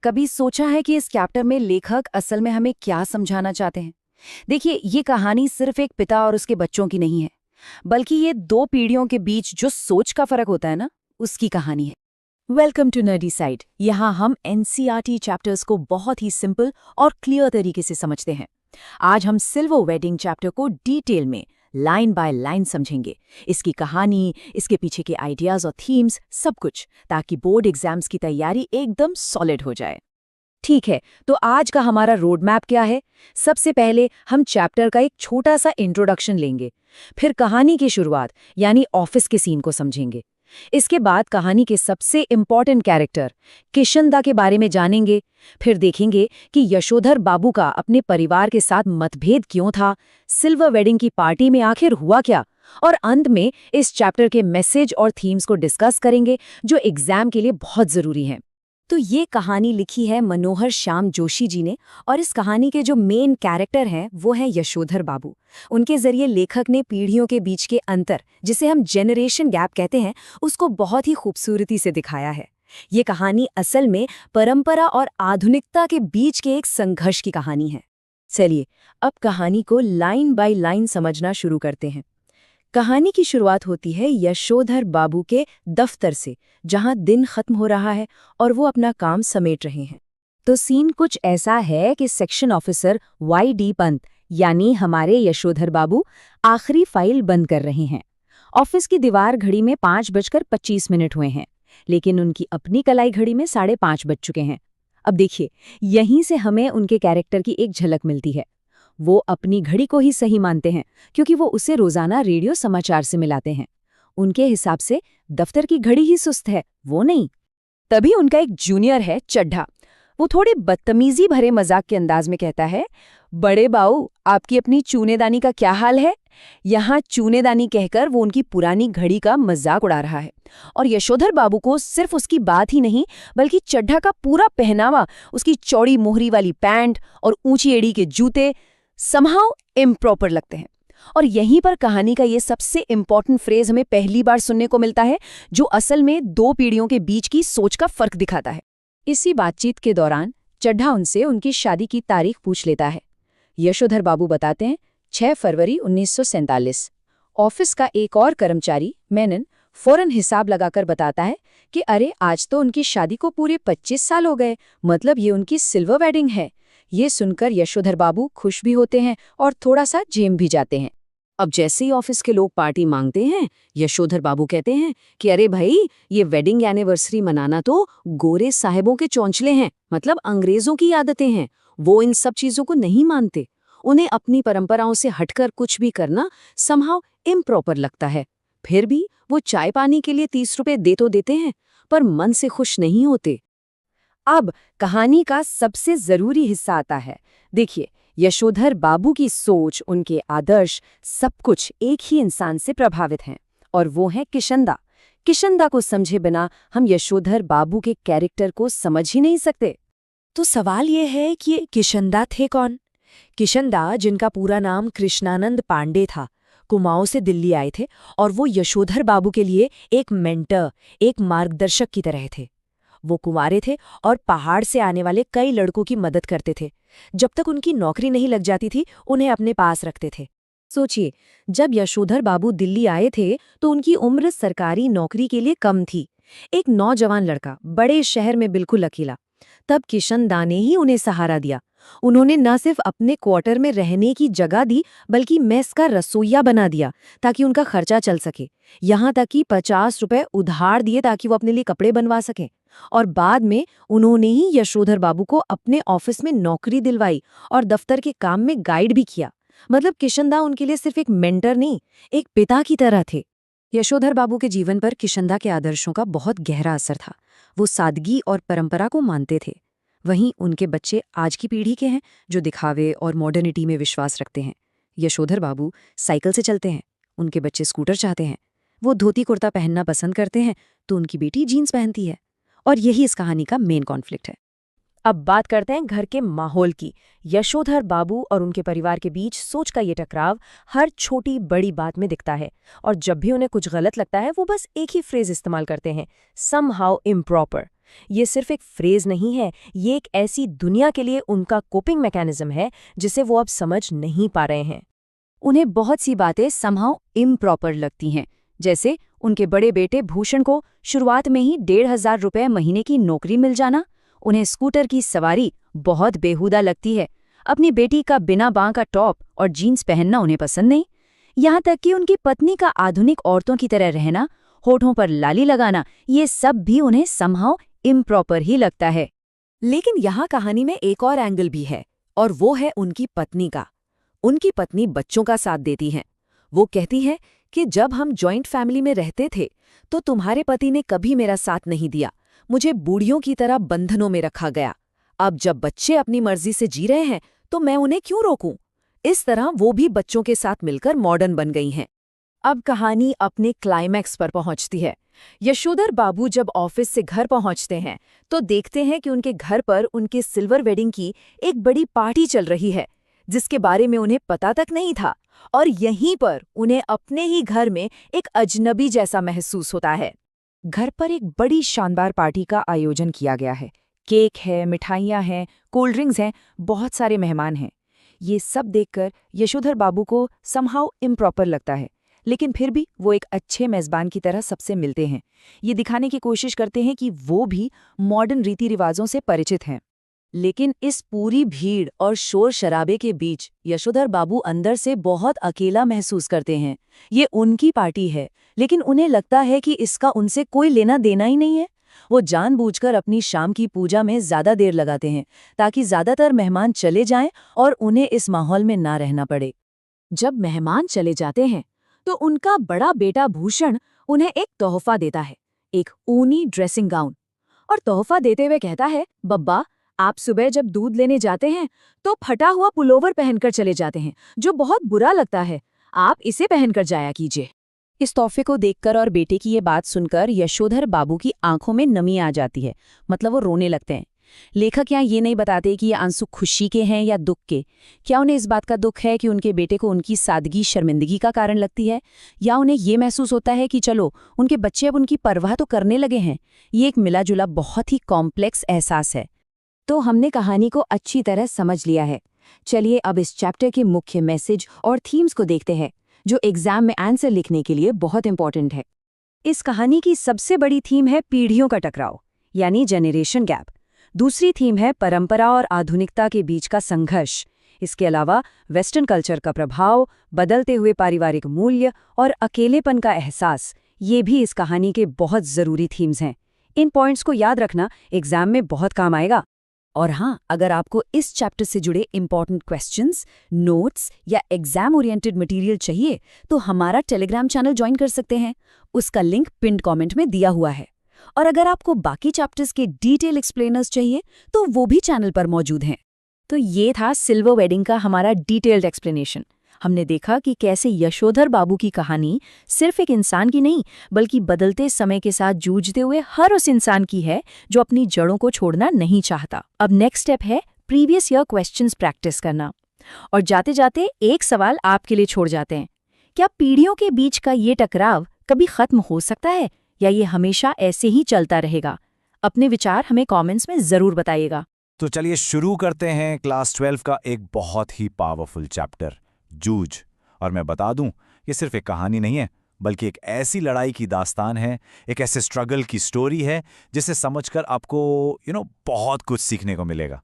कभी सोचा है कि इस चैप्टर में लेखक असल में हमें क्या समझाना चाहते हैं? देखिए, ये कहानी सिर्फ एक पिता और उसके बच्चों की नहीं है, बल्कि ये दो पीढ़ियों के बीच जो सोच का फर्क होता है ना, उसकी कहानी है। Welcome to nerdy side. यहाँ हम एनसीईआरटी चैप्टर्स को बहुत ही सिंपल और क्लियर तरीके से समझते हैं। आज हम सिल्वर वेडिंग चैप्टर को डिटेल में लाइन बाय लाइन समझेंगे, इसकी कहानी, इसके पीछे के आइडियाज और थीम्स, सब कुछ, ताकि बोर्ड एग्जाम्स की तैयारी एकदम सॉलिड हो जाए। ठीक है, तो आज का हमारा रोड मैप क्या है? सबसे पहले हम चैप्टर का एक छोटा सा इंट्रोडक्शन लेंगे, फिर कहानी की शुरुआत यानी ऑफिस के सीन को समझेंगे। इसके बाद कहानी के सबसे इम्पॉर्टेंट कैरेक्टर किशनदा के बारे में जानेंगे, फिर देखेंगे कि यशोधर बाबू का अपने परिवार के साथ मतभेद क्यों था, सिल्वर वेडिंग की पार्टी में आखिर हुआ क्या, और अंत में इस चैप्टर के मैसेज और थीम्स को डिस्कस करेंगे जो एग्जाम के लिए बहुत जरूरी हैं। तो ये कहानी लिखी है मनोहर श्याम जोशी जी ने, और इस कहानी के जो मेन कैरेक्टर हैं वो हैं यशोधर बाबू। उनके जरिए लेखक ने पीढ़ियों के बीच के अंतर, जिसे हम जेनरेशन गैप कहते हैं, उसको बहुत ही खूबसूरती से दिखाया है। ये कहानी असल में परंपरा और आधुनिकता के बीच के एक संघर्ष की कहानी है। चलिए अब कहानी को लाइन बाय लाइन समझना शुरू करते हैं। कहानी की शुरुआत होती है यशोधर बाबू के दफ्तर से, जहां दिन खत्म हो रहा है और वो अपना काम समेट रहे हैं। तो सीन कुछ ऐसा है कि सेक्शन ऑफिसर वाई.डी. पंत यानी हमारे यशोधर बाबू आखिरी फाइल बंद कर रहे हैं। ऑफिस की दीवार घड़ी में 5:25 हुए हैं, लेकिन उनकी अपनी कलाई घड़ी में 5:30 बज चुके हैं। अब देखिए, यहीं से हमें उनके कैरेक्टर की एक झलक मिलती है। वो अपनी घड़ी को ही सही मानते हैं क्योंकि वो उसे रोजाना रेडियो समाचार से मिलाते हैं। उनके हिसाब से दफ्तर की घड़ी ही सुस्त है, वो नहीं। तभी उनका एक जूनियर है चड्ढा। वो थोड़े बदतमीजी भरे मजाक के अंदाज में कहता है, बड़े बाऊ, आपकी अपनी चूनेदानी का क्या हाल है? यहाँ चूनेदानी कहकर वो उनकी पुरानी घड़ी का मजाक उड़ा रहा है। और यशोधर बाबू को सिर्फ उसकी बात ही नहीं, बल्कि चड्ढा का पूरा पहनावा, उसकी चौड़ी मोहरी वाली पैंट और ऊंची एड़ी के जूते समहाउ इम्प्रॉपर लगते हैं। और यहीं पर कहानी का ये सबसे इम्पॉर्टेंट फ्रेज हमें पहली बार सुनने को मिलता है, जो असल में दो पीढ़ियों के बीच की सोच का फर्क दिखाता है। इसी बातचीत के दौरान चड्ढा उनसे उनकी शादी की तारीख पूछ लेता है। यशोधर बाबू बताते हैं 6 फरवरी 1947। ऑफिस का एक और कर्मचारी मेनन फौरन हिसाब लगाकर बताता है कि अरे, आज तो उनकी शादी को पूरे 25 साल हो गए, मतलब ये उनकी सिल्वर वेडिंग है। ये सुनकर यशोधर बाबू खुश भी होते हैं और थोड़ा सा झेम भी जाते हैं। अब जैसे ही ऑफिस के लोग पार्टी मांगते हैं, यशोधर बाबू कहते हैं कि अरे भाई, ये वेडिंग एनिवर्सरी मनाना तो गोरे साहिबों के चौंचले हैं, मतलब अंग्रेजों की आदतें हैं। वो इन सब चीजों को नहीं मानते। उन्हें अपनी परंपराओं से हटकर कुछ भी करना समहाउ इम्प्रॉपर लगता है। फिर भी वो चाय पानी के लिए 30 रुपए दे तो देते हैं, पर मन से खुश नहीं होते। अब कहानी का सबसे जरूरी हिस्सा आता है। देखिए, यशोधर बाबू की सोच, उनके आदर्श, सब कुछ एक ही इंसान से प्रभावित हैं, और वो है किशनदा। किशनदा को समझे बिना हम यशोधर बाबू के कैरेक्टर को समझ ही नहीं सकते। तो सवाल ये है कि ये किशनदा थे कौन? किशनदा, जिनका पूरा नाम कृष्णानंद पांडे था, कुमाऊं से दिल्ली आए थे, और वो यशोधर बाबू के लिए एक मेंटर, एक मार्गदर्शक की तरह थे। वो कुंवारे थे और पहाड़ से आने वाले कई लड़कों की मदद करते थे। जब तक उनकी नौकरी नहीं लग जाती थी, उन्हें अपने पास रखते थे। सोचिए, जब यशोधर बाबू दिल्ली आए थे तो उनकी उम्र सरकारी नौकरी के लिए कम थी। एक नौजवान लड़का, बड़े शहर में बिल्कुल अकेला। तब किशनदा ने ही उन्हें सहारा दिया। उन्होंने न सिर्फ अपने क्वार्टर में रहने की जगह दी, बल्कि मेस का रसोइया बना दिया ताकि उनका खर्चा चल सके। यहाँ तक कि 50 रुपए उधार दिए ताकि वो अपने लिए कपड़े बनवा सकें। और बाद में उन्होंने ही यशोधर बाबू को अपने ऑफिस में नौकरी दिलवाई और दफ्तर के काम में गाइड भी किया। मतलब किशनदा उनके लिए सिर्फ एक मेंटर नहीं, एक पिता की तरह थे। यशोधर बाबू के जीवन पर किशनदा के आदर्शों का बहुत गहरा असर था। वो सादगी और परंपरा को मानते थे। वहीं उनके बच्चे आज की पीढ़ी के हैं, जो दिखावे और मॉडर्निटी में विश्वास रखते हैं। यशोधर बाबू साइकिल से चलते हैं, उनके बच्चे स्कूटर चाहते हैं। वो धोती कुर्ता पहनना पसंद करते हैं, तो उनकी बेटी जीन्स पहनती है। और यही इस कहानी का मेन कॉन्फ्लिक्ट है। अब बात करते हैं घर के माहौल की। यशोधर बाबू और उनके परिवार के बीच सोच का ये टकराव हर छोटी बड़ी बात में दिखता है, और जब भी उन्हें कुछ गलत लगता है वो बस एक ही फ्रेज इस्तेमाल करते हैं, समहाउ इम्प्रॉपर। ये सिर्फ एक फ्रेज नहीं है, ये एक ऐसी दुनिया के लिए उनका कोपिंग मैकेनिज्म है जिसे वो अब समझ नहीं पा रहे हैं। उन्हें बहुत सी बातें समहाउ इम्प्रॉपर लगती हैं, जैसे उनके बड़े बेटे भूषण को शुरुआत में ही 1,500 रुपये महीने की नौकरी मिल जाना। उन्हें स्कूटर की सवारी बहुत बेहुदा लगती है। अपनी बेटी का बिना बाँ का टॉप और जीन्स पहनना उन्हें पसंद नहीं। यहाँ तक कि उनकी पत्नी का आधुनिक औरतों की तरह रहना, होठों पर लाली लगाना, ये सब भी उन्हें समहाउ इम्प्रॉपर ही लगता है। लेकिन यहाँ कहानी में एक और एंगल भी है, और वो है उनकी पत्नी का। उनकी पत्नी बच्चों का साथ देती हैं। वो कहती है कि जब हम जॉइंट फैमिली में रहते थे तो तुम्हारे पति ने कभी मेरा साथ नहीं दिया, मुझे बूढ़ियों की तरह बंधनों में रखा गया। अब जब बच्चे अपनी मर्जी से जी रहे हैं तो मैं उन्हें क्यों रोकूं? इस तरह वो भी बच्चों के साथ मिलकर मॉडर्न बन गई हैं। अब कहानी अपने क्लाइमैक्स पर पहुंचती है। यशोधर बाबू जब ऑफिस से घर पहुंचते हैं तो देखते हैं कि उनके घर पर उनके सिल्वर वेडिंग की एक बड़ी पार्टी चल रही है, जिसके बारे में उन्हें पता तक नहीं था। और यहीं पर उन्हें अपने ही घर में एक अजनबी जैसा महसूस होता है। घर पर एक बड़ी शानदार पार्टी का आयोजन किया गया है। केक है, मिठाइयाँ हैं, कोल्ड ड्रिंक्स हैं, बहुत सारे मेहमान हैं। ये सब देखकर यशोधर बाबू को समहाउ इम्प्रॉपर लगता है, लेकिन फिर भी वो एक अच्छे मेज़बान की तरह सबसे मिलते हैं। ये दिखाने की कोशिश करते हैं कि वो भी मॉडर्न रीति रिवाजों से परिचित हैं। लेकिन इस पूरी भीड़ और शोर शराबे के बीच यशोधर बाबू अंदर से बहुत अकेला महसूस करते हैं। ये उनकी पार्टी है, लेकिन उन्हें लगता है कि इसका उनसे कोई लेना देना ही नहीं है। वो जानबूझकर अपनी शाम की पूजा में ज्यादा देर लगाते हैं ताकि ज्यादातर मेहमान चले जाएं और उन्हें इस माहौल में ना रहना पड़े। जब मेहमान चले जाते हैं तो उनका बड़ा बेटा भूषण उन्हें एक तोहफा देता है, एक ऊनी ड्रेसिंग गाउन। और तोहफा देते हुए कहता है, बब्बा, आप सुबह जब दूध लेने जाते हैं तो फटा हुआ पुलोवर पहनकर चले जाते हैं, जो बहुत बुरा लगता है। आप इसे पहनकर जाया कीजिए। इस तोहफे को देखकर और बेटे की ये बात सुनकर यशोधर बाबू की आंखों में नमी आ जाती है, मतलब वो रोने लगते हैं। लेखक यहाँ ये नहीं बताते कि ये आंसू खुशी के हैं या दुख के। क्या उन्हें इस बात का दुख है कि उनके बेटे को उनकी सादगी शर्मिंदगी का कारण लगती है, या उन्हें ये महसूस होता है कि चलो उनके बच्चे अब उनकी परवाह तो करने लगे हैं। ये एक मिला जुला बहुत ही कॉम्प्लेक्स एहसास है। तो हमने कहानी को अच्छी तरह समझ लिया है। चलिए अब इस चैप्टर के मुख्य मैसेज और थीम्स को देखते हैं, जो एग्जाम में आंसर लिखने के लिए बहुत इंपॉर्टेंट है। इस कहानी की सबसे बड़ी थीम है पीढ़ियों का टकराव, यानी जेनरेशन गैप। दूसरी थीम है परंपरा और आधुनिकता के बीच का संघर्ष। इसके अलावा वेस्टर्न कल्चर का प्रभाव, बदलते हुए पारिवारिक मूल्य और अकेलेपन का एहसास, ये भी इस कहानी के बहुत ज़रूरी थीम्स हैं। इन पॉइंट्स को याद रखना एग्जाम में बहुत काम आएगा। और हाँ, अगर आपको इस चैप्टर से जुड़े इंपॉर्टेंट क्वेश्चंस, नोट्स या एग्जाम ओरिएंटेड मटेरियल चाहिए तो हमारा टेलीग्राम चैनल ज्वाइन कर सकते हैं। उसका लिंक पिन कमेंट में दिया हुआ है। और अगर आपको बाकी चैप्टर्स के डिटेल एक्सप्लेनर्स चाहिए तो वो भी चैनल पर मौजूद हैं। तो ये था सिल्वर वेडिंग का हमारा डिटेल्ड एक्सप्लेनेशन। हमने देखा कि कैसे यशोधर बाबू की कहानी सिर्फ एक इंसान की नहीं, बल्कि बदलते समय के साथ जूझते हुए हर उस इंसान की है जो अपनी जड़ों को छोड़ना नहीं चाहता। अब नेक्स्ट स्टेप है प्रीवियस ईयर क्वेश्चंस प्रैक्टिस करना। और जाते जाते एक सवाल आपके लिए छोड़ जाते हैं। क्या पीढ़ियों के बीच का ये टकराव कभी खत्म हो सकता है, या ये हमेशा ऐसे ही चलता रहेगा? अपने विचार हमें कमेंट्स में जरूर बताइएगा। तो चलिए शुरू करते हैं क्लास 12 का एक बहुत ही पावरफुल चैप्टर, जूझ। और मैं बता दूं, ये सिर्फ एक कहानी नहीं है, बल्कि एक ऐसी लड़ाई की दास्तान है, एक ऐसे स्ट्रगल की स्टोरी है जिसे समझकर आपको बहुत कुछ सीखने को मिलेगा।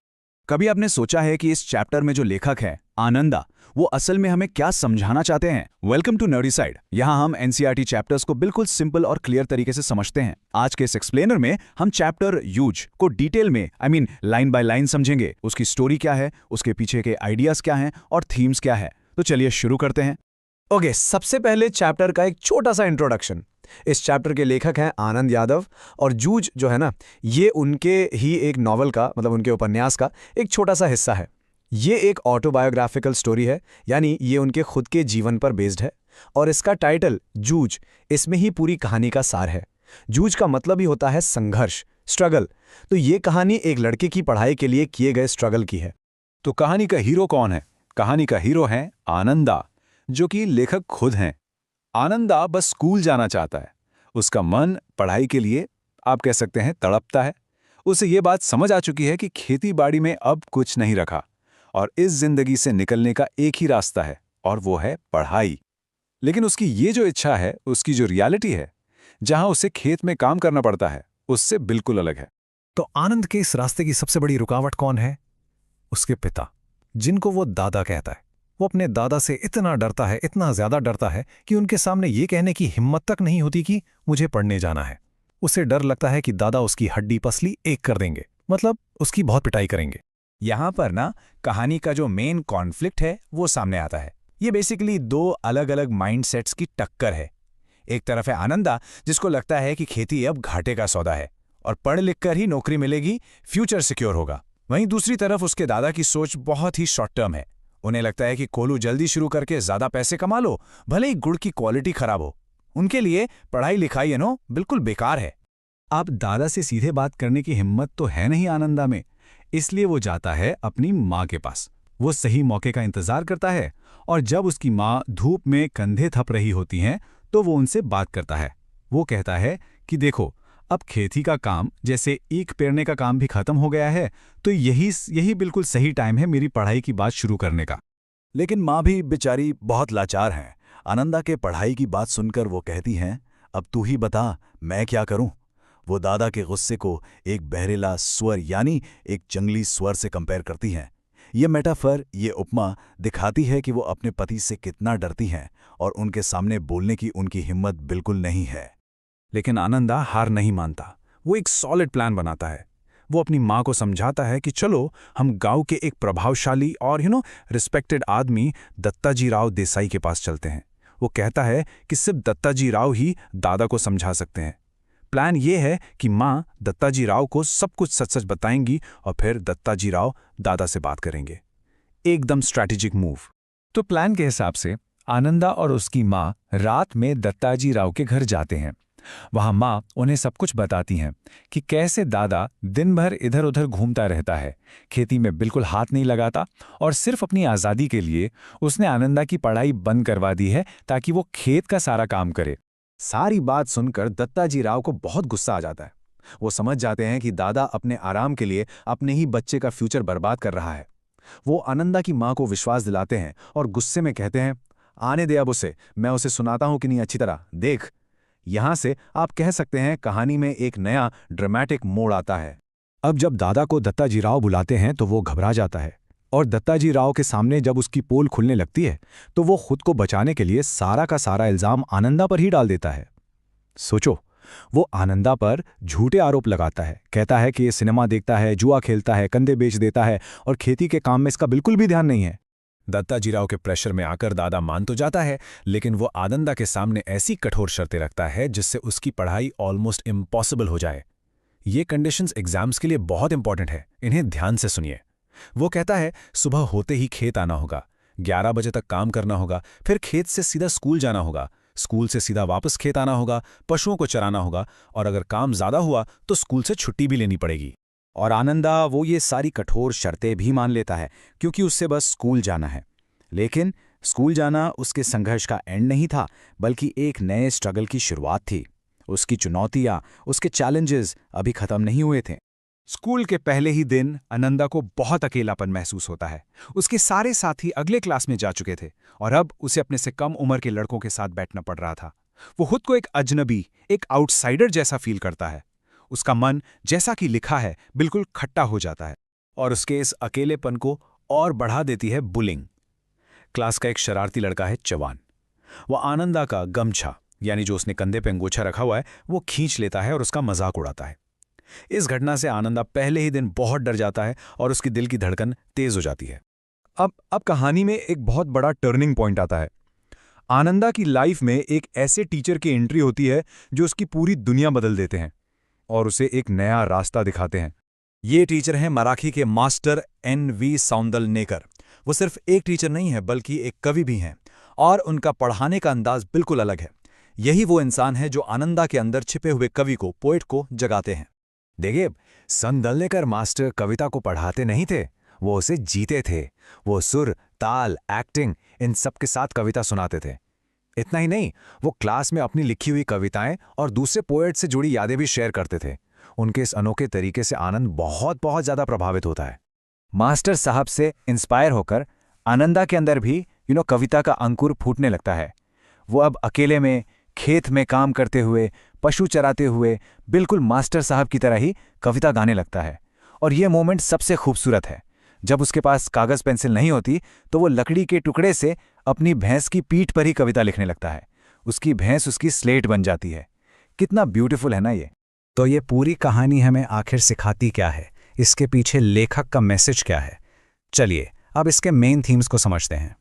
कभी आपने सोचा है कि इस चैप्टर में जो लेखक है आनंदा, वो असल में हमें क्या समझाना चाहते हैं? Welcome to nerdy side. यहाँ हम एनसीईआरटी चैप्टर्स को बिल्कुल सिंपल और क्लियर तरीके से समझते हैं। आज के इस एक्सप्लेनर में हम चैप्टर यूज को डिटेल में लाइन बाय लाइन समझेंगे। उसकी स्टोरी क्या है, उसके पीछे के आइडियाज क्या हैं और थीम्स क्या है। तो चलिए शुरू करते हैं। ओके, सबसे पहले चैप्टर का एक छोटा सा इंट्रोडक्शन। इस चैप्टर के लेखक हैं आनंद यादव, और जूझ जो है ना, ये उनके ही एक नॉवल का, मतलब उनके उपन्यास का एक छोटा सा हिस्सा है। ये एक ऑटोबायोग्राफिकल स्टोरी है, यानी ये उनके खुद के जीवन पर बेस्ड है। और इसका टाइटल जूझ, इसमें ही पूरी कहानी का सार है। जूझ का मतलब ही होता है संघर्ष, स्ट्रगल। तो ये कहानी एक लड़के की पढ़ाई के लिए किए गए स्ट्रगल की है। तो कहानी का हीरो कौन है? कहानी का हीरो है आनंदा, जो कि लेखक खुद हैं। आनंदा बस स्कूल जाना चाहता है। उसका मन पढ़ाई के लिए, आप कह सकते हैं, तड़पता है। उसे ये बात समझ आ चुकी है कि खेती बाड़ी में अब कुछ नहीं रखा और इस जिंदगी से निकलने का एक ही रास्ता है, और वो है पढ़ाई। लेकिन उसकी ये जो इच्छा है, उसकी जो रियलिटी है, जहां उसे खेत में काम करना पड़ता है, उससे बिल्कुल अलग है। तो आनंद के इस रास्ते की सबसे बड़ी रुकावट कौन है? उसके पिता, जिनको वो दादा कहता है। वो अपने दादा से इतना डरता है, इतना ज्यादा डरता है कि उनके सामने ये कहने की हिम्मत तक नहीं होती कि मुझे पढ़ने जाना है। उसे डर लगता है कि दादा उसकी हड्डी पसली एक कर देंगे, मतलब उसकी बहुत पिटाई करेंगे। यहां पर ना कहानी का जो मेन कॉन्फ्लिक्ट है वो सामने आता है। ये बेसिकली दो अलग अलग माइंडसेट्स की टक्कर है। एक तरफ है आनंदा, जिसको लगता है कि खेती अब घाटे का सौदा है और पढ़ लिख कर ही नौकरी मिलेगी, फ्यूचर सिक्योर होगा। वहीं दूसरी तरफ उसके दादा की सोच बहुत ही शॉर्ट टर्म है। उन्हें लगता है कि कोलू जल्दी शुरू करके ज्यादा पैसे कमा लो, भले ही गुड़ की क्वालिटी खराब हो। उनके लिए पढ़ाई लिखाई बिल्कुल बेकार है। अब दादा से सीधे बात करने की हिम्मत तो है नहीं आनंदा में, इसलिए वो जाता है अपनी माँ के पास। वो सही मौके का इंतजार करता है और जब उसकी माँ धूप में कंधे थप रही होती हैं तो वो उनसे बात करता है। वो कहता है कि देखो, अब खेती का काम, जैसे ईख पेरने का काम भी खत्म हो गया है, तो यही बिल्कुल सही टाइम है मेरी पढ़ाई की बात शुरू करने का। लेकिन माँ भी बेचारी बहुत लाचार हैं। आनंदा के पढ़ाई की बात सुनकर वो कहती हैं, अब तू ही बता, मैं क्या करूं? वो दादा के गुस्से को एक बहरेला स्वर यानी एक जंगली स्वर से कंपेयर करती हैं। ये मेटाफर, ये उपमा दिखाती है कि वो अपने पति से कितना डरती हैं और उनके सामने बोलने की उनकी हिम्मत बिल्कुल नहीं है। लेकिन आनंदा हार नहीं मानता। वो एक सॉलिड प्लान बनाता है। वो अपनी माँ को समझाता है कि चलो हम गांव के एक प्रभावशाली और रिस्पेक्टेड आदमी दत्ताजी राव देसाई के पास चलते हैं। वो कहता है कि सिर्फ दत्ताजी राव ही दादा को समझा सकते हैं। प्लान ये है कि माँ दत्ताजी राव को सब कुछ सच सच बताएंगी और फिर दत्ताजी राव दादा से बात करेंगे। एकदम स्ट्रैटेजिक मूव। तो प्लान के हिसाब से आनंदा और उसकी माँ रात में दत्ताजी राव के घर जाते हैं। वहां माँ उन्हें सब कुछ बताती हैं कि कैसे दादा दिन भर इधर उधर घूमता रहता है, खेती में बिल्कुल हाथ नहीं लगाता और सिर्फ अपनी आज़ादी के लिए उसने आनंदा की पढ़ाई बंद करवा दी है ताकि वो खेत का सारा काम करे। सारी बात सुनकर दत्ताजी राव को बहुत गुस्सा आ जाता है। वो समझ जाते हैं कि दादा अपने आराम के लिए अपने ही बच्चे का फ्यूचर बर्बाद कर रहा है। वो आनंदा की माँ को विश्वास दिलाते हैं और गुस्से में कहते हैं, आने दे अब उसे, मैं उसे सुनाता हूं कि नहीं अच्छी तरह, देख। यहां से आप कह सकते हैं कहानी में एक नया ड्रामेटिक मोड़ आता है। अब जब दादा को दत्ताजी राव बुलाते हैं तो वो घबरा जाता है और दत्ताजी राव के सामने जब उसकी पोल खुलने लगती है तो वो खुद को बचाने के लिए सारा का सारा इल्जाम आनंदा पर ही डाल देता है। सोचो, वो आनंदा पर झूठे आरोप लगाता है, कहता है कि ये सिनेमा देखता है, जुआ खेलता है, कंधे बेच देता है और खेती के काम में इसका बिल्कुल भी ध्यान नहीं है। दत्ताजी राव के प्रेशर में आकर दादा मान तो जाता है, लेकिन वो आनंदा के सामने ऐसी कठोर शर्तें रखता है जिससे उसकी पढ़ाई ऑलमोस्ट इम्पॉसिबल हो जाए। ये कंडीशंस एग्जाम्स के लिए बहुत इंपॉर्टेंट है, इन्हें ध्यान से सुनिए। वो कहता है सुबह होते ही खेत आना होगा, 11 बजे तक काम करना होगा, फिर खेत से सीधा स्कूल जाना होगा, स्कूल से सीधा वापस खेत आना होगा, पशुओं को चराना होगा और अगर काम ज्यादा हुआ तो स्कूल से छुट्टी भी लेनी पड़ेगी। और आनंदा वो ये सारी कठोर शर्तें भी मान लेता है क्योंकि उससे बस स्कूल जाना है। लेकिन स्कूल जाना उसके संघर्ष का एंड नहीं था, बल्कि एक नए स्ट्रगल की शुरुआत थी। उसकी चुनौतियां, उसके चैलेंजेस अभी खत्म नहीं हुए थे। स्कूल के पहले ही दिन आनंदा को बहुत अकेलापन महसूस होता है। उसके सारे साथी अगले क्लास में जा चुके थे और अब उसे अपने से कम उम्र के लड़कों के साथ बैठना पड़ रहा था। वो खुद को एक अजनबी, एक आउटसाइडर जैसा फील करता है। उसका मन, जैसा कि लिखा है, बिल्कुल खट्टा हो जाता है और उसके इस अकेलेपन को और बढ़ा देती है बुलिंग। क्लास का एक शरारती लड़का है चवान। वो आनंदा का गमछा, यानी जो उसने कंधे पे अंगोछा रखा हुआ है, वो खींच लेता है और उसका मजाक उड़ाता है। इस घटना से आनंदा पहले ही दिन बहुत डर जाता है और उसकी दिल की धड़कन तेज हो जाती है। अब कहानी में एक बहुत बड़ा टर्निंग पॉइंट आता है। आनंदा की लाइफ में एक ऐसे टीचर की एंट्री होती है जो उसकी पूरी दुनिया बदल देते हैं और उसे एक नया रास्ता दिखाते हैं। ये टीचर हैं मराठी के मास्टर NV सौंदलनेकर। वो सिर्फ एक टीचर नहीं है, बल्कि एक कवि भी हैं और उनका पढ़ाने का अंदाज बिल्कुल अलग है। यही वो इंसान है जो आनंदा के अंदर छिपे हुए कवि को, पोएट को जगाते हैं। देखिए, सौंदलनेकर मास्टर कविता को पढ़ाते नहीं थे, वो उसे जीते थे। वो सुर, ताल, एक्टिंग, इन सब के साथ कविता सुनाते थे। इतना ही नहीं, वो क्लास में अपनी लिखी हुई कविताएं और दूसरे पोएट से जुड़ी यादें भी शेयर करते थे। उनके इस अनोखे तरीके से आनंद बहुत बहुत ज़्यादा प्रभावित होता है। मास्टर साहब से इंस्पायर होकर आनंदा के अंदर भी कविता का अंकुर फूटने लगता है। वो अब अकेले में खेत में काम करते हुए, पशु चराते हुए बिल्कुल मास्टर साहब की तरह ही कविता गाने लगता है। और ये मोमेंट सबसे खूबसूरत है। जब उसके पास कागज़ पेंसिल नहीं होती तो वो लकड़ी के टुकड़े से अपनी भैंस की पीठ पर ही कविता लिखने लगता है। उसकी भैंस उसकी स्लेट बन जाती है। कितना ब्यूटीफुल है ना ये। तो ये पूरी कहानी हमें आखिर सिखाती क्या है, इसके पीछे लेखक का मैसेज क्या है? चलिए अब इसके मेन थीम्स को समझते हैं।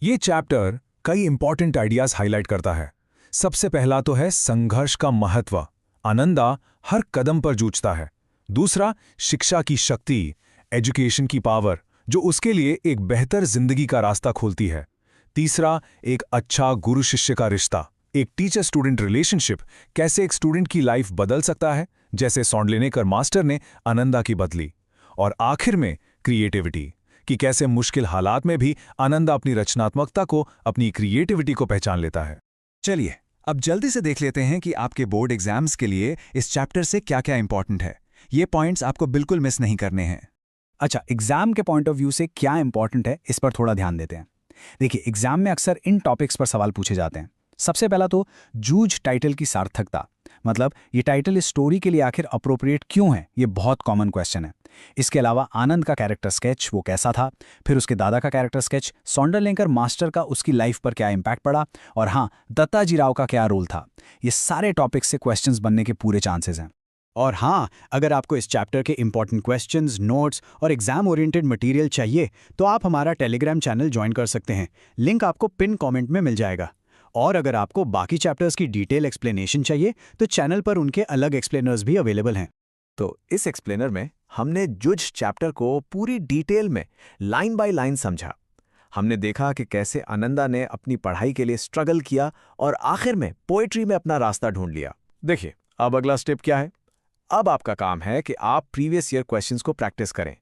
ये चैप्टर कई इंपॉर्टेंट आइडियाज हाईलाइट करता है। सबसे पहला तो है संघर्ष का महत्व। आनंदा हर कदम पर जूझता है। दूसरा, शिक्षा की शक्ति, एजुकेशन की पावर, जो उसके लिए एक बेहतर जिंदगी का रास्ता खोलती है। तीसरा, एक अच्छा गुरु शिष्य का रिश्ता, एक टीचर स्टूडेंट रिलेशनशिप, कैसे एक स्टूडेंट की लाइफ बदल सकता है, जैसे सौंडलेनेकर मास्टर ने आनंदा की बदली। और आखिर में क्रिएटिविटी, कि कैसे मुश्किल हालात में भी आनंदा अपनी रचनात्मकता को, अपनी क्रिएटिविटी को पहचान लेता है। चलिए अब जल्दी से देख लेते हैं कि आपके बोर्ड एग्जाम्स के लिए इस चैप्टर से क्या क्या इंपॉर्टेंट है। ये पॉइंट्स आपको बिल्कुल मिस नहीं करने हैं। अच्छा, एग्जाम के पॉइंट ऑफ व्यू से क्या इंपॉर्टेंट है, इस पर थोड़ा ध्यान देते हैं। देखिए, एग्जाम में अक्सर इन टॉपिक्स पर सवाल पूछे जाते हैं। सबसे पहला तो जूझ टाइटल की सार्थकता, मतलब ये टाइटल इस स्टोरी के लिए आखिर अप्रोप्रिएट क्यों है, ये बहुत कॉमन क्वेश्चन है। इसके अलावा आनंद का कैरेक्टर स्केच वो कैसा था, फिर उसके दादा का कैरेक्टर स्केच, सौंडरलेकर मास्टर का उसकी लाइफ पर क्या इंपैक्ट पड़ा, और हाँ, दत्ताजी राव का क्या रोल था। ये सारे टॉपिक्स से क्वेश्चंस बनने के पूरे चांसेस हैं। और हाँ, अगर आपको इस चैप्टर के इंपॉर्टेंट क्वेश्चंस, नोट्स और एग्जाम ओरिएंटेड मटेरियल चाहिए तो आप हमारा टेलीग्राम चैनल ज्वाइन कर सकते हैं। लिंक आपको पिन कमेंट में मिल जाएगा। और अगर आपको बाकी चैप्टर्स की डिटेल एक्सप्लेनेशन चाहिए तो चैनल पर उनके अलग एक्सप्लेनर्स भी अवेलेबल हैं। तो इस एक्सप्लेनर में हमने जूझ चैप्टर को पूरी डिटेल में लाइन बाय लाइन समझा। हमने देखा कि कैसे आनंदा ने अपनी पढ़ाई के लिए स्ट्रगल किया और आखिर में पोएट्री में अपना रास्ता ढूंढ लिया। देखिए, अब अगला स्टेप क्या है। अब आपका काम है कि आप प्रीवियस ईयर क्वेश्चंस को प्रैक्टिस करें।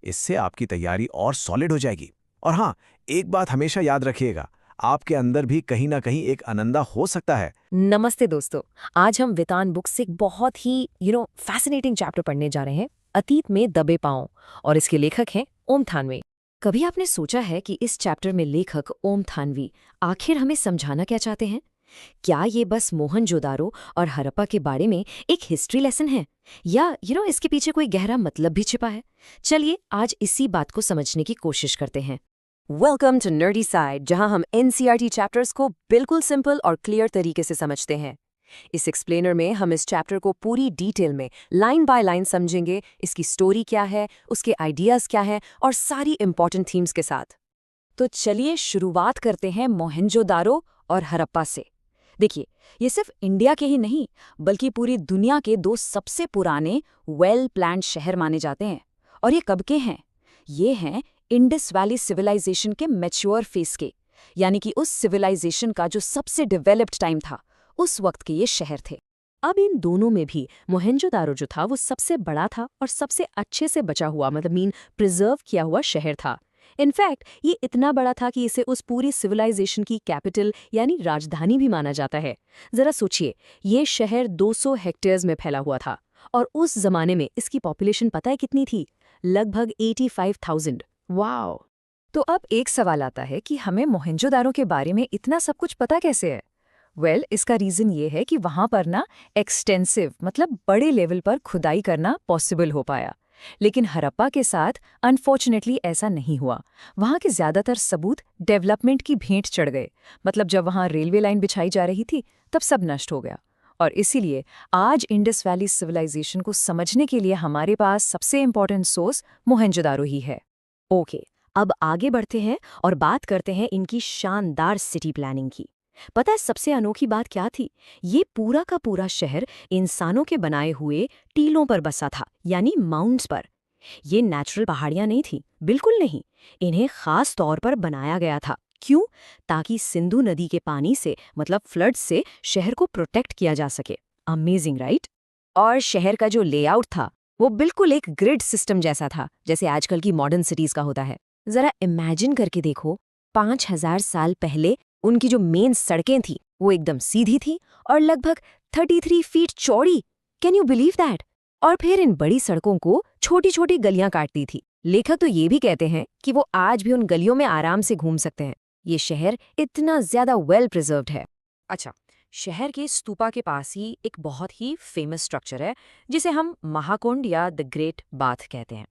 इससे आपकी तैयारी और सॉलिड हो जाएगी। और हाँ, एक बात हमेशा याद रखिएगा, आपके अंदर भी कहीं ना कहीं एक आनंदा हो सकता है। नमस्ते दोस्तों, आज हम वितान बुक से एक बहुत ही फैसिनेटिंग चैप्टर पढ़ने जा रहे हैं, अतीत में दबे पांव, और इसके लेखक हैं ओम थानवी। कभी आपने सोचा है कि इस चैप्टर में लेखक ओम थानवी आखिर हमें समझाना क्या चाहते हैं? क्या ये बस मोहनजोदारो और हड़प्पा के बारे में एक हिस्ट्री लेसन है, या इसके पीछे कोई गहरा मतलब भी छिपा है? चलिए आज इसी बात को समझने की कोशिश करते हैं। वेलकम टू नर्डी साइड, जहां हम एनसीईआरटी चैप्टर्स को बिल्कुल सिंपल और क्लियर तरीके से समझते हैं। इस एक्सप्लेनर में हम इस चैप्टर को पूरी डिटेल में लाइन बाय लाइन समझेंगे, इसकी स्टोरी क्या है, उसके आइडियाज क्या हैं, और सारी इंपॉर्टेंट थीम्स के साथ। तो चलिए शुरुआत करते हैं मोहनजोदारो और हड़प्पा से। देखिए, ये सिर्फ इंडिया के ही नहीं बल्कि पूरी दुनिया के दो सबसे पुराने वेल प्लान्ड शहर माने जाते हैं। और ये कब के हैं? ये हैं इंडस वैली सिविलाइजेशन के मैच्योर फेस के, यानी कि उस सिविलाइजेशन का जो सबसे डेवलप्ड टाइम था, उस वक्त के ये शहर थे। अब इन दोनों में भी मोहनजोदारो जो था वो सबसे बड़ा था और सबसे अच्छे से बचा हुआ, मतलब प्रिजर्व किया हुआ शहर था। इनफैक्ट ये इतना बड़ा था कि इसे उस पूरी सिविलाइजेशन की कैपिटल यानी राजधानी भी माना जाता है। जरा सोचिए, ये शहर 200 हेक्टेयर्स में फैला हुआ था, और उस जमाने में इसकी पॉपुलेशन पता है कितनी थी? लगभग 85,000। वाओ! तो अब एक सवाल आता है कि हमें मोहनजोदारो के बारे में इतना सब कुछ पता कैसे है? इसका रीज़न ये है कि वहाँ पर एक्सटेंसिव, मतलब बड़े लेवल पर खुदाई करना पॉसिबल हो पाया। लेकिन हड़प्पा के साथ अनफॉर्चुनेटली ऐसा नहीं हुआ। वहाँ के ज़्यादातर सबूत डेवलपमेंट की भेंट चढ़ गए। मतलब जब वहाँ रेलवे लाइन बिछाई जा रही थी तब सब नष्ट हो गया। और इसीलिए आज इंडस वैली सिविलाइजेशन को समझने के लिए हमारे पास सबसे इम्पॉर्टेंट सोर्स मोहनजोदारो ही है। ओके, अब आगे बढ़ते हैं और बात करते हैं इनकी शानदार सिटी प्लानिंग की। पता है सबसे अनोखी बात क्या थी? ये पूरा का पूरा शहर इंसानों के बनाए हुए टीलों पर बसा था, यानी माउंट्स पर। ये नेचुरल पहाड़ियां नहीं थी, बिल्कुल नहीं। इन्हें खास तौर पर बनाया गया था। क्यों? ताकि सिंधु नदी के पानी से, मतलब फ्लड से, शहर को प्रोटेक्ट किया जा सके। Amazing, right? और शहर का जो लेआउट था वो बिल्कुल एक ग्रिड सिस्टम जैसा था, जैसे आजकल की मॉडर्न सिटीज का होता है। जरा इमेजिन करके देखो, 5000 साल पहले उनकी जो मेन सड़कें थी वो एकदम सीधी थी और लगभग 33 फीट चौड़ी। Can you believe that? और फिर इन बड़ी सड़कों को छोटी छोटी गलियां काटती थी। लेखक तो ये भी कहते हैं कि वो आज भी उन गलियों में आराम से घूम सकते हैं। ये शहर इतना ज्यादा वेल प्रिजर्व्ड है। अच्छा, शहर के स्तूपा के पास ही एक बहुत ही फेमस स्ट्रक्चर है जिसे हम महाकुंड या द ग्रेट बाथ कहते हैं।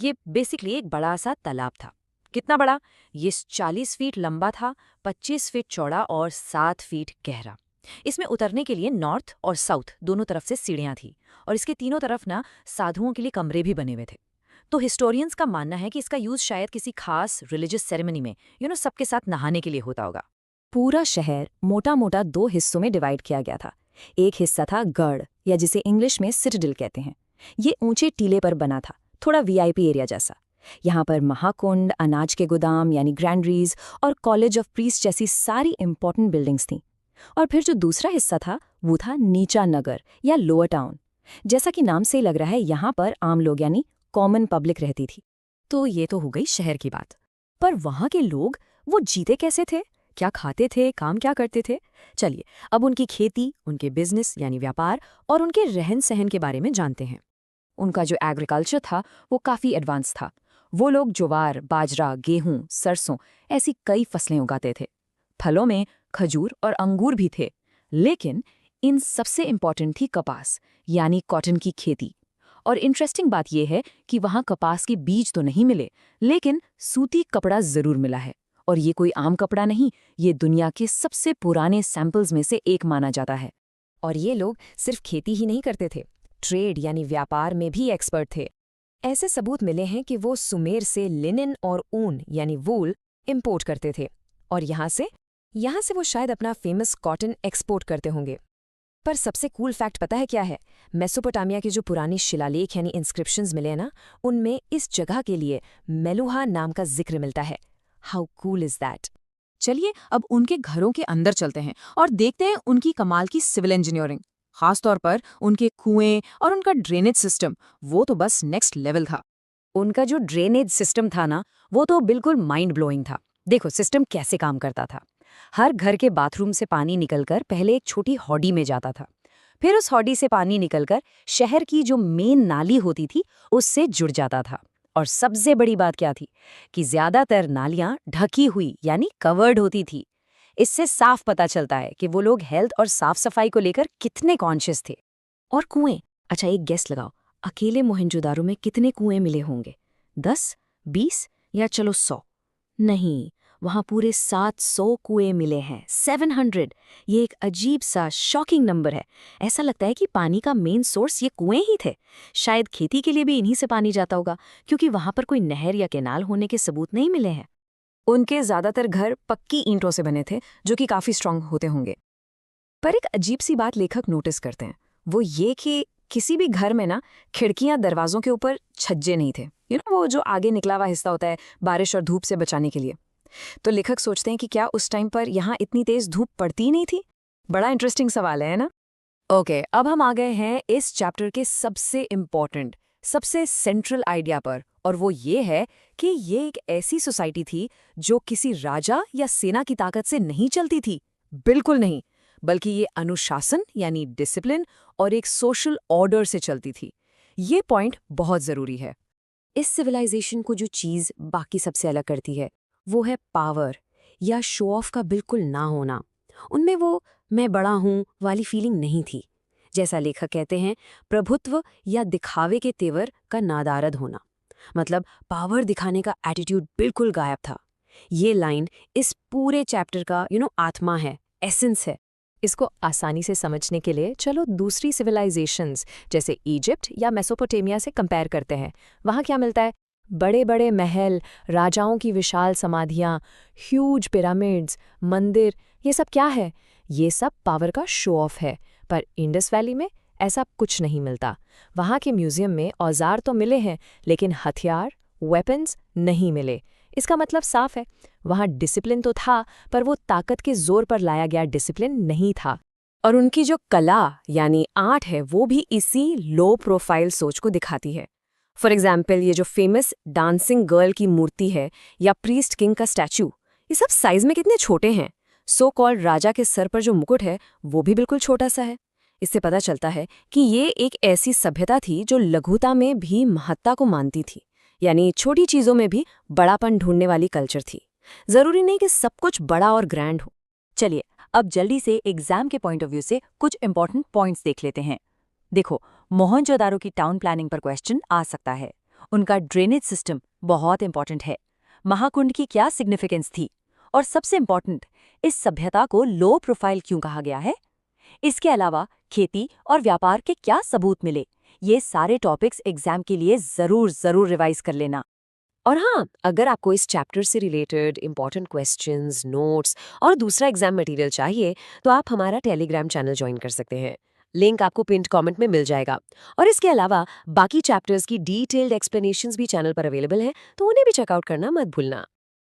ये बेसिकली एक बड़ा सा तालाब था। कितना बड़ा? ये 40 फीट लंबा था, 25 फीट चौड़ा और 7 फीट गहरा। इसमें उतरने के लिए नॉर्थ और साउथ दोनों तरफ से सीढ़ियां थी और इसके तीनों तरफ ना साधुओं के लिए कमरे भी बने हुए थे। तो हिस्टोरियंस का मानना है कि इसका यूज शायद किसी खास रिलीजियस सेरेमनी में सबके साथ नहाने के लिए होता होगा। पूरा शहर मोटा मोटा 2 हिस्सों में डिवाइड किया गया था। एक हिस्सा था गढ़, या जिसे इंग्लिश में सिटाडेल कहते हैं। ये ऊंचे टीले पर बना था, थोड़ा वीआईपी एरिया जैसा। यहाँ पर महाकुंड, अनाज के गोदाम यानी ग्रैंडरीज और कॉलेज ऑफ प्रीस्ट जैसी सारी इंपॉर्टेंट बिल्डिंग्स थीं। और फिर जो दूसरा हिस्सा था वो था नीचा नगर या लोअर टाउन। जैसा कि नाम से ही लग रहा है, यहाँ पर आम लोग यानी कॉमन पब्लिक रहती थी। तो ये तो हो गई शहर की बात। पर वहाँ के लोग वो जीते कैसे थे, क्या खाते थे, काम क्या करते थे? चलिए अब उनकी खेती, उनके बिजनेस यानी व्यापार और उनके रहन सहन के बारे में जानते हैं। उनका जो एग्रीकल्चर था वो काफ़ी एडवांस था। वो लोग ज्वार, बाजरा, गेहूं, सरसों ऐसी कई फसलें उगाते थे। फलों में खजूर और अंगूर भी थे। लेकिन इन सबसे इम्पॉर्टेंट थी कपास यानी कॉटन की खेती। और इंटरेस्टिंग बात यह है कि वहाँ कपास के बीज तो नहीं मिले, लेकिन सूती कपड़ा ज़रूर मिला है। और ये कोई आम कपड़ा नहीं, ये दुनिया के सबसे पुराने सैंपल्स में से एक माना जाता है। और ये लोग सिर्फ खेती ही नहीं करते थे, ट्रेड यानी व्यापार में भी एक्सपर्ट थे। ऐसे सबूत मिले हैं कि वो सुमेर से लिनन और ऊन यानी वूल इंपोर्ट करते थे, और यहाँ से वो शायद अपना फेमस कॉटन एक्सपोर्ट करते होंगे। पर सबसे कूल फैक्ट पता है क्या है? मेसोपोटामिया के जो पुरानी शिलालेख यानी इंस्क्रिप्शंस मिले हैं ना, उनमें इस जगह के लिए मेलुहा नाम का जिक्र मिलता है। How cool is that? चलिए अब उनके घरों के अंदर चलते हैं और देखते हैं उनकी कमाल की सिविल इंजीनियरिंग। खासतौर पर उनके कुएं और उनका ड्रेनेज सिस्टम, वो तो बस नेक्स्ट लेवल था। उनका जो ड्रेनेज सिस्टम था ना, वो तो बिल्कुल माइंड ब्लोइंग था। देखो सिस्टम कैसे काम करता था। हर घर के बाथरूम से पानी निकलकर पहले एक छोटी हॉडी में जाता था। फिर उस हॉडी से पानी निकलकर शहर की जो मेन नाली होती थी उससे जुड़ जाता था। और सबसे बड़ी बात क्या थी कि ज्यादातर नालियां ढकी हुई यानी कवर्ड होती थी। इससे साफ पता चलता है कि वो लोग हेल्थ और साफ सफाई को लेकर कितने कॉन्शियस थे। और कुएं, अच्छा एक गेस लगाओ, अकेले मोहनजोदारो में कितने कुएं मिले होंगे? 10, 20 या चलो 100? नहीं, वहां पूरे 700 कुएं मिले हैं। 700। ये एक अजीब सा शॉकिंग नंबर है। ऐसा लगता है कि पानी का मेन सोर्स ये कुएं ही थे। शायद खेती के लिए भी इन्हीं से पानी जाता होगा, क्योंकि वहां पर कोई नहर या कैनाल होने के सबूत नहीं मिले हैं। उनके ज्यादातर घर पक्की ईंटों से बने थे, जो कि काफी स्ट्रांग होते होंगे। पर एक अजीब सी बात लेखक नोटिस करते हैं, वो ये कि किसी भी घर में ना खिड़कियां दरवाजों के ऊपर छज्जे नहीं थे। वो जो आगे निकला हुआ हिस्सा होता है बारिश और धूप से बचाने के लिए। तो लेखक सोचते हैं कि क्या उस टाइम पर यहाँ इतनी तेज धूप पड़ती नहीं थी? बड़ा इंटरेस्टिंग सवाल है ना? ओके, अब हम आ गए हैं इस चैप्टर के सबसे इम्पॉर्टेंट, सबसे सेंट्रल आइडिया पर, और वो ये है कि ये एक ऐसी सोसाइटी थी जो किसी राजा या सेना की ताकत से नहीं चलती थी। बिल्कुल नहीं, बल्कि ये अनुशासन यानी डिसिप्लिन और एक सोशल ऑर्डर से चलती थी। ये पॉइंट बहुत ज़रूरी है। इस सिविलाइजेशन को जो चीज़ बाकी सबसे अलग करती है वो है पावर या शो ऑफ का बिल्कुल ना होना। उनमें वो मैं बड़ा हूँ वाली फीलिंग नहीं थी। जैसा लेखक कहते हैं, प्रभुत्व या दिखावे के तेवर का नादारद होना, मतलब पावर दिखाने का एटीट्यूड बिल्कुल गायब था। ये लाइन इस पूरे चैप्टर का आत्मा है, एसेंस है। इसको आसानी से समझने के लिए चलो दूसरी सिविलाइजेशंस जैसे इजिप्ट या मेसोपोटामिया से कंपेयर करते हैं। वहाँ क्या मिलता है? बड़े बड़े महल, राजाओं की विशाल समाधियाँ, ह्यूज पिरामिड्स, मंदिर, ये सब क्या है? ये सब पावर का शो ऑफ है। पर इंडस वैली में ऐसा कुछ नहीं मिलता। वहाँ के म्यूजियम में औजार तो मिले हैं, लेकिन हथियार, वेपन्स नहीं मिले। इसका मतलब साफ है, वहाँ डिसिप्लिन तो था, पर वो ताकत के जोर पर लाया गया डिसिप्लिन नहीं था। और उनकी जो कला यानी आर्ट है, वो भी इसी लो प्रोफाइल सोच को दिखाती है। फॉर एग्जाम्पल, ये जो फेमस डांसिंग गर्ल की मूर्ति है या प्रीस्ट किंग का स्टैचू, ये सब साइज में कितने छोटे हैं। सो कॉल्ड राजा के सर पर जो मुकुट है वो भी बिल्कुल छोटा सा है। इससे पता चलता है कि ये एक ऐसी सभ्यता थी जो लघुता में भी महत्ता को मानती थी, यानी छोटी चीजों में भी बड़ापन ढूंढने वाली कल्चर थी। जरूरी नहीं कि सब कुछ बड़ा और ग्रैंड हो। चलिए अब जल्दी से एग्जाम के पॉइंट ऑफ व्यू से कुछ इंपॉर्टेंट पॉइंट्स देख लेते हैं। देखो, मोहनजोदारो की टाउन प्लानिंग पर क्वेश्चन आ सकता है। उनका ड्रेनेज सिस्टम बहुत इंपॉर्टेंट है। महाकुंड की क्या सिग्निफिकेंस थी, और सबसे इंपॉर्टेंट, इस सभ्यता को लो प्रोफाइल क्यों कहा गया है। इसके अलावा खेती और व्यापार के क्या सबूत मिले, ये सारे टॉपिक्स एग्जाम के लिए जरूर रिवाइज कर लेना। और हाँ, अगर आपको इस चैप्टर से रिलेटेड इंपॉर्टेंट क्वेश्चंस, नोट्स और दूसरा एग्जाम मटेरियल चाहिए तो आप हमारा टेलीग्राम चैनल ज्वाइन कर सकते हैं। लिंक आपको पिंड कमेंट में मिल जाएगा। और इसके अलावा बाकी चैप्टर्स की डिटेल्ड एक्सप्लेनेशंस भी चैनल पर अवेलेबल हैं, तो उन्हें भी चेकआउट करना मत भूलना।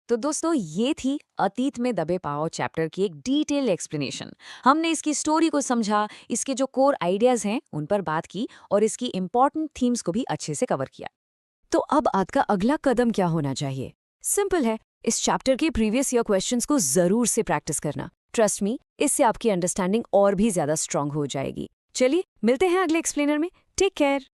तो दोस्तों, ये थी अतीत में दबे पाओ चैप्टर की एक डिटेल एक्सप्लेनेशन। हमने इसकी स्टोरी को समझा, इसके जो कोर आइडियाज हैं उन पर बात की और इसकी इंपॉर्टेंट थीम्स को भी अच्छे से कवर किया। तो अब आज का अगला कदम क्या होना चाहिए? सिंपल है, इस चैप्टर के प्रीवियस ईयर क्वेश्चंस को जरूर से प्रैक्टिस करना। ट्रस्ट मी, इससे आपकी अंडरस्टैंडिंग और भी ज्यादा स्ट्रांग हो जाएगी। चलिए मिलते हैं अगले एक्सप्लेनर में। Take care.